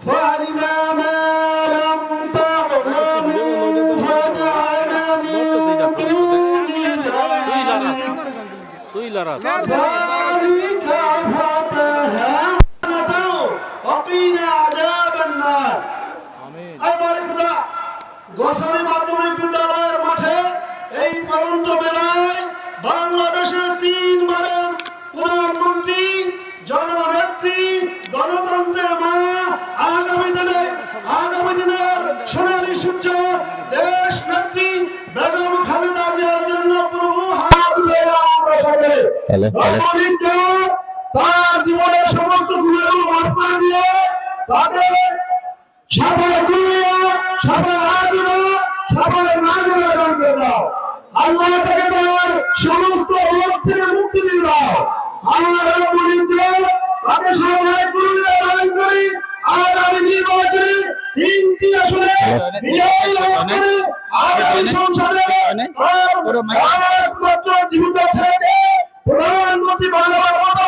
فعلم ما لم تعلموا فجعل من دون ذلك فتحا وقنا عذاب النار আবার খোদা গোসারি মাধ্যমিক বিদ্যালয়ের মাঠে এই পরন্ত বেলায় বাংলাদেশের 3 বারের প্রধানমন্ত্রী জননেত্রী গণতন্ত্রের মা আগামী দিনের সোনালী সূর্য দেশ নেত্রী বেগম খালেদা জিয়ার জন্য প্রভু হাত মেলা আমরা সকলে তার জীবনের সমস্ত গুণাগুলো মাফ করে দিয়ে তাদের সাফল্য কুলিয়া সাফল্য আদিনা সাফল্য নাজিরা দান করে দাও। আল্লাহ থেকে তার সমস্ত রোগ থেকে মুক্তি দিয়ে দাও। আল্লাহ রাব্বুল ইজ্জত তাকে সাফল্য কুলিয়া দান করি। আগামী নির্বাচনে 3টি আসনে বিজয় লাভ করে আগামী সংসদে একমাত্র জীবিত ছেলেকে প্রধানমন্ত্রী বানাবার মতো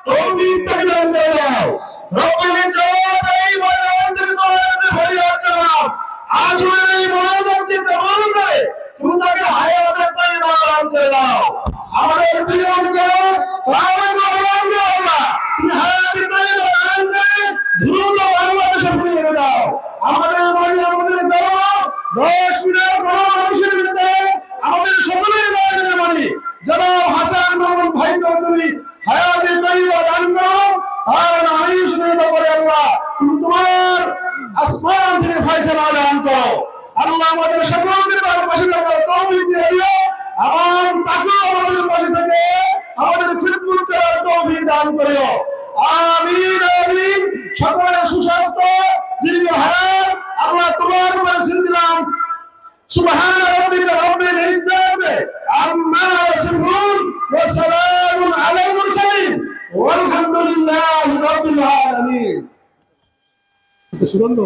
তৌফিক দান করে দাও। রব্বুল ইজ্জত এই ময়দানকে তোমাদের ফরিয়াদ করলাম। আসলে এই ময়দানকে কবুল করে তুমি তাকে হায়াতের তৈবা দান করে দাও। আমাদের প্রিয় নেতা আমাদের ভগবান আল্লাহ তুমি হায়াতের তৈবা দান করে দ্রুত বাংলাদেশে ফিরিয়ে দাও। আমাদের বাড়ি আমাদের ধর্ম 10 মিনিট মানুষের ভিতরে আমাদের সকলের বাড়ি জনাব হাসান মামুন ভাইকে তুমি হায়াতের তৈবা দান করো। আর আমি শুনে পরে আল্লাহ তুমি তোমার আসমান থেকে ফয়সালা দান করো। আল্লাহ আমাদের সকলকে তার পাশে থাকার তৌফিক দিয়ে দিও। আমার তাকে আমাদের পাশে থেকে আমাদের খিদমত করার তৌফিক দান করিও। আমিন আমিন। সকলের সুস্বাস্থ্য দীর্ঘ হায়াত আল্লাহ তোমার উপরে ছেড়ে দিলাম। সুবহান রাব্বিকা রাব্বিল ইজ্জাতি আম্মা ইয়াসিফুন ওয়া সালামুন আলাল মুরসালিন ওয়ালহামদুলিল্লাহি রাব্বিল আলামিন। সুগন্ধ